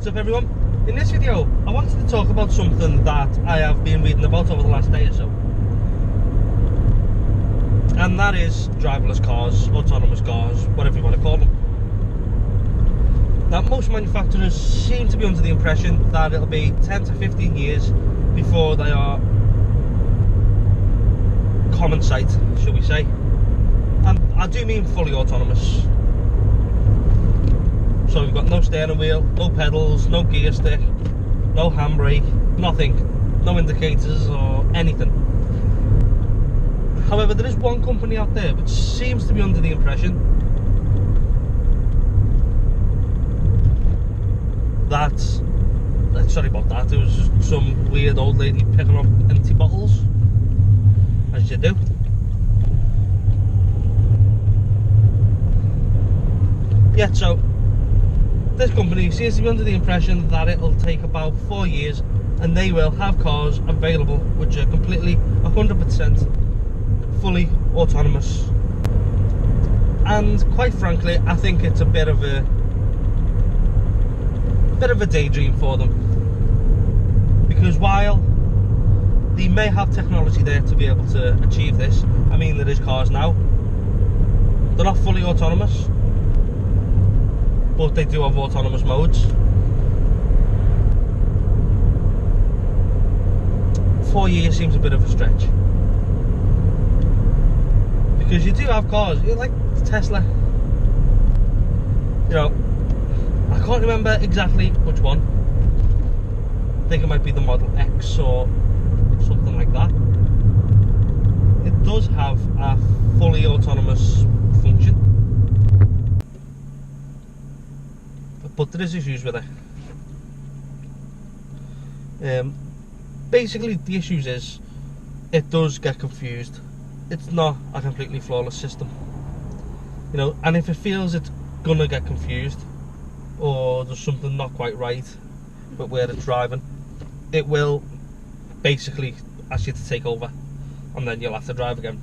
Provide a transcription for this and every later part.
What's up everyone? In this video I wanted to talk about something that I have been reading about over the last day or so, and that is driverless cars, autonomous cars, whatever you want to call them. Now most manufacturers seem to be under the impression that it'll be 10 to 15 years before they are common sight, shall we say, and I do mean fully autonomous. So we've got no steering wheel, no pedals, no gear stick, no handbrake, nothing, no indicators or anything. However, there is one company out there which seems to be under the impression that, sorry about that, there was just some weird old lady picking up empty bottles, as you do. Yeah, so this company seems to be under the impression that it'll take about 4 years and they will have cars available which are completely 100% fully autonomous. And quite frankly, I think it's a bit of a daydream for them, because while they may have technology there to be able to achieve this, I mean there is cars now, they're not fully autonomous, but they do have autonomous modes. 4 years seems a bit of a stretch, because you do have cars, like Tesla, you know, I can't remember exactly which one. I think it might be the Model X or something like that. It does have a fully autonomous function, but there is issues with it. Basically the issues is it does get confused. It's not a completely flawless system, you know, and if it feels it's gonna get confused or there's something not quite right with where it's driving, it will basically ask you to take over and then you'll have to drive again.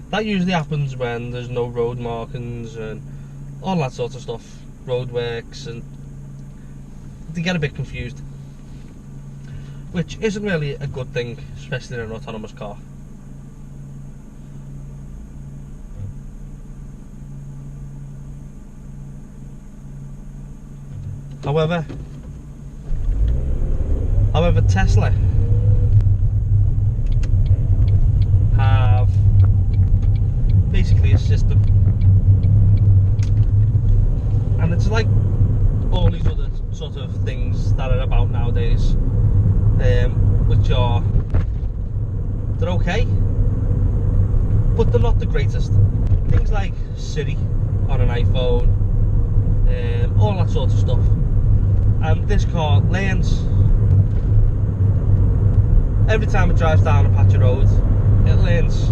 That usually happens when there's no road markings and all that sort of stuff, roadworks, and they get a bit confused, which isn't really a good thing, especially in an autonomous car. However, Tesla have basically a system, and it's like all these other sort of things that are about nowadays, which are, they're okay, but they're not the greatest. Things like Siri on an iPhone, all that sort of stuff. And this car learns every time it drives down a patch of road. It learns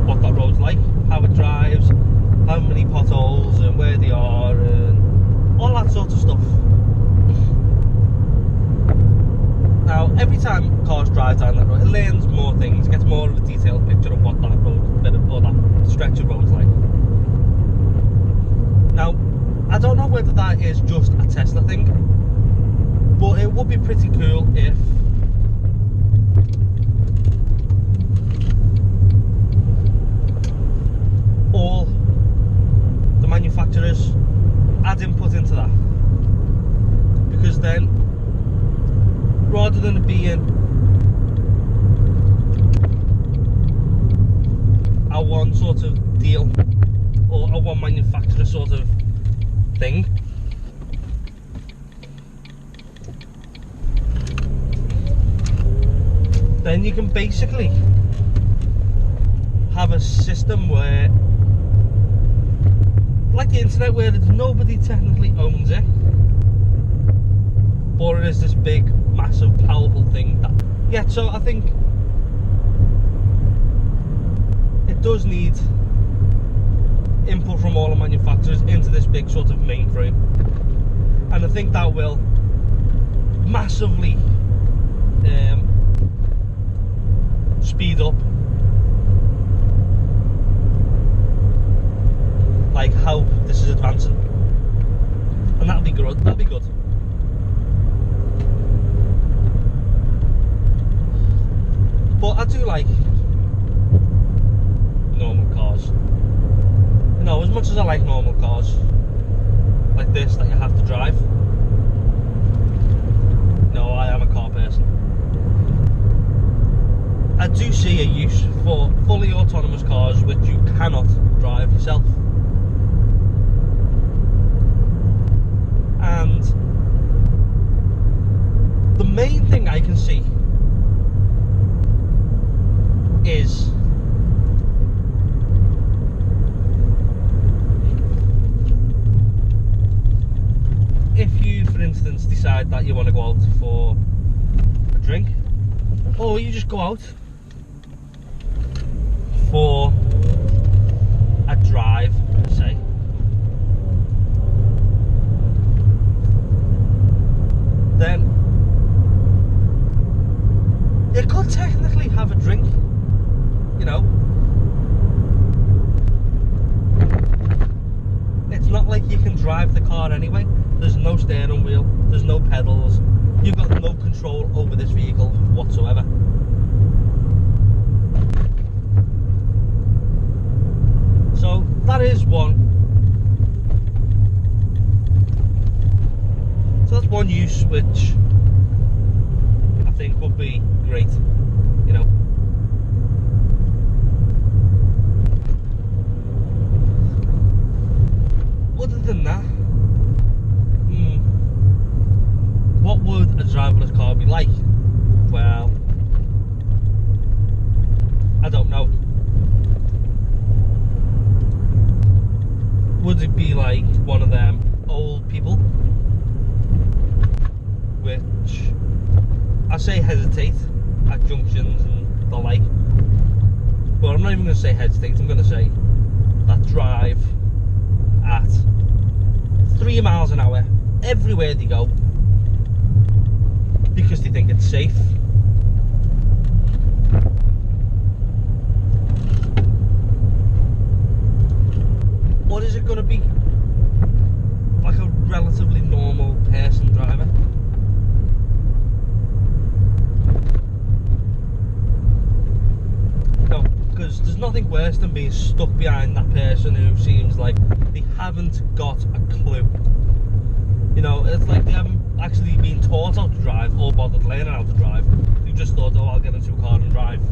what that road's like, how it drives, how many potholes and where they are, and all that sort of stuff. Now, every time cars drive down that road, it learns more things, gets more of a detailed picture of what that road, or that stretch of road's like. Now, I don't know whether that is just a Tesla thing, but it would be pretty cool if all the manufacturers add input into that, because then, rather than it being a one sort of deal or a one manufacturer sort of thing, then you can basically have a system where, like the internet, where nobody technically owns it, but it is this big, massive, powerful thing that, yeah, so I think it does need input from all the manufacturers into this big sort of mainframe, and I think that will massively speed up like how this is advancing, and that'll be good. But I do like normal cars. You know, as much as I like normal cars, like this that you have to drive. No, I am a car person. I do see a use for fully autonomous cars which you cannot drive yourself. And the main thing I can see is if you, for instance, decide that you want to go out for a drink, or you just go out for a drive, say, then you could technically have a drink, you know. It's not like you can drive the car anyway. There's no steering wheel, there's no pedals, you've got no control over this vehicle whatsoever. So that is one. So that's one use which I think would be great, you know. Other than that, what would a driverless car be like? Well, I don't know. Would it be like one of them old people which I say hesitate at junctions and the like, but I'm not even going to say hesitate, I'm going to say that drive at 3 miles an hour everywhere they go because they think it's safe. Or is it going to be like a relatively normal person driver? No, because there's nothing worse than being stuck behind that person who seems like they haven't got a clue. You know, it's like they haven't actually been taught how to drive or bothered learning how to drive. They've just thought, oh, I'll get into a car and drive.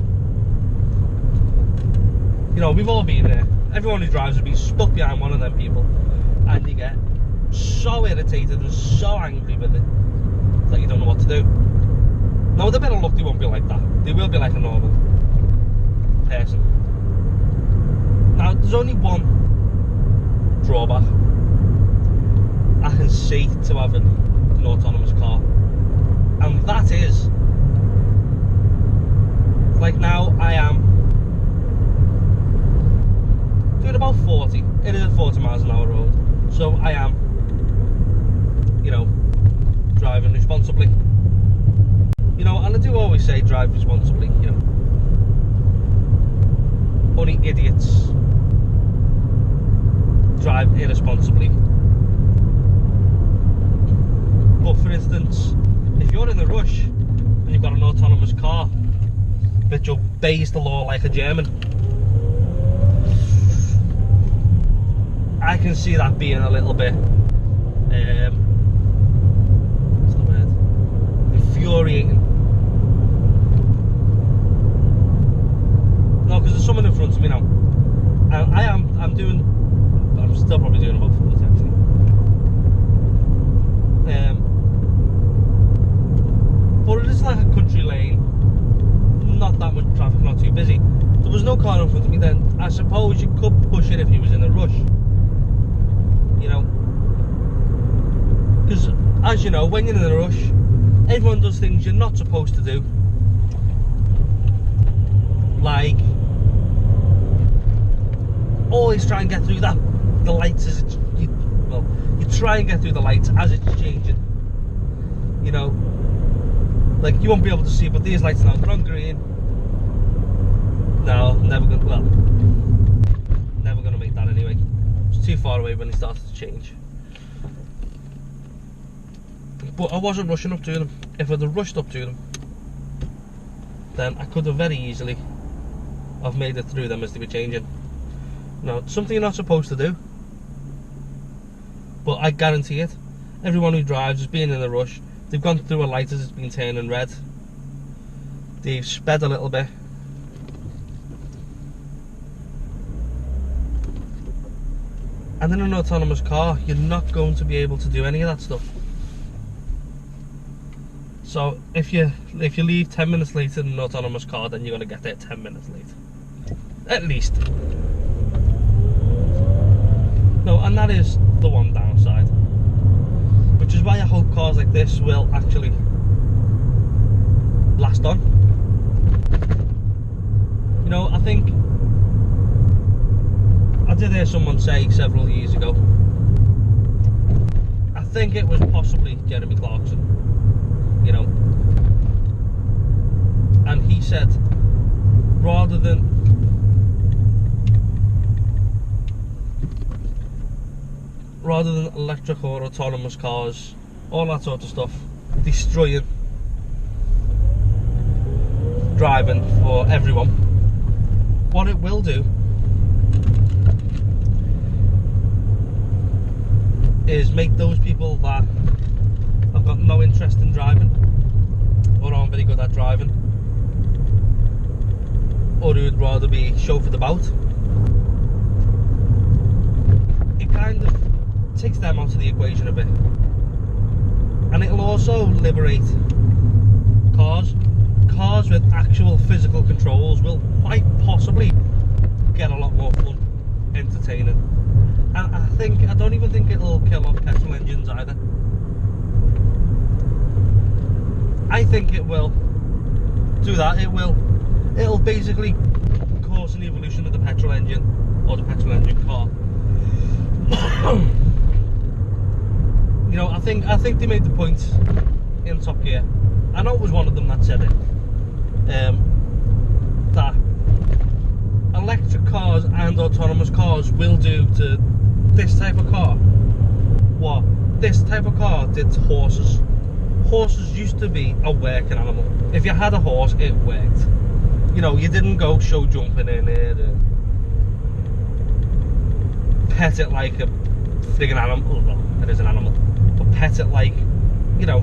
You know, we've all been there. Everyone who drives has been stuck behind one of them people, and you get so irritated and so angry with it that you don't know what to do. Now, with a bit of luck, they won't be like that. They will be like a normal person. Now, there's only one drawback I can see to having an autonomous car, and that is, like now I am doing about 40. It is a 40 miles an hour road, so I am, you know, driving responsibly. You know, and I do always say drive responsibly, you know. Only idiots drive irresponsibly. But for instance, if you're in a rush and you've got an autonomous car that obeys the law like a German, I can see that being a little bit, what's the word? Infuriating. No, because there's someone in front of me now, and I'm still probably doing about 40 actually. But it is like a country lane, not that much traffic, not too busy. There was no car in front of me, then I suppose you could push it if you was in a rush. You know, because as you know, when you're in a rush, everyone does things you're not supposed to do, like always try and get through the lights as it's, you try and get through the lights as it's changing. You know, like you won't be able to see, but these lights now, they're on green. No, never gonna make that anyway. It's too far away when it starts to change. But I wasn't rushing up to them. If I'd have rushed up to them, then I could have very easily have made it through them as they were changing. Now, something you're not supposed to do, but I guarantee it. Everyone who drives is being in a rush. They've gone through a light as it's been turning red. They've sped a little bit. And in an autonomous car, you're not going to be able to do any of that stuff. So if you leave 10 minutes late in an autonomous car, then you're going to get there 10 minutes late. At least. No, and that is the one downside. Which is why I hope cars like this will actually last on. You know, I think I did hear someone say several years ago, I think it was possibly Jeremy Clarkson, you know, and he said rather than electric or autonomous cars, all that sort of stuff, destroying driving for everyone, what it will do is make those people that have got no interest in driving or aren't very good at driving or who would rather be chauffeured about, it kind of takes them out of the equation a bit. And it'll also liberate cars with actual physical controls will quite possibly get a lot more fun, entertaining. And I don't even think it'll kill off petrol engines either. I think it will do that. It'll basically cause an evolution of the petrol engine or the petrol engine car. You know, I think they made the point in Top Gear. I know it was one of them that said it. That electric cars and autonomous cars will do to this type of car what this type of car did to horses. Horses used to be a working animal. If you had a horse, it worked. You know, you didn't go show jumping in it and pet it like a friggin' animal. Well, it is an animal, but pet it like, you know,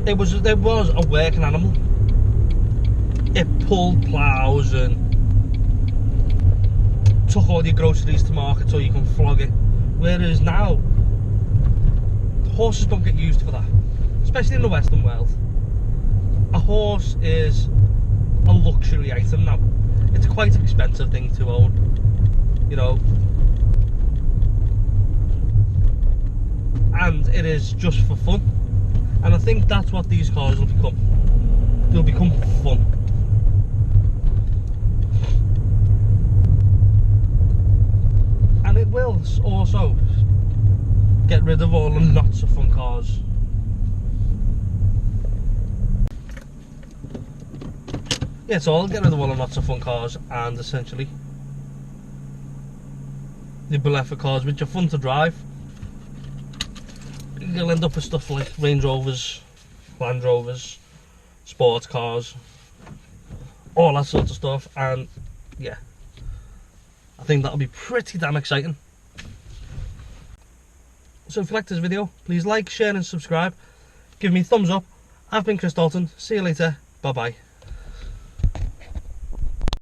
it was a working animal. It pulled ploughs and took all your groceries to market so you can flog it. Whereas now, horses don't get used for that, especially in the Western world. A horse is a luxury item now. It's a quite expensive thing to own, you know, and it is just for fun. And I think that's what these cars will become. They'll become fun. And it will also get rid of all the not so fun cars. Yeah, so I'll get rid of all the not so fun cars and essentially you'll be left for cars which are fun to drive. You'll end up with stuff like Range Rovers, Land Rovers, sports cars, all that sort of stuff, and yeah, I think that'll be pretty damn exciting. So if you liked this video, please like, share and subscribe. Give me a thumbs up. I've been Chris Dalton. See you later. Bye bye.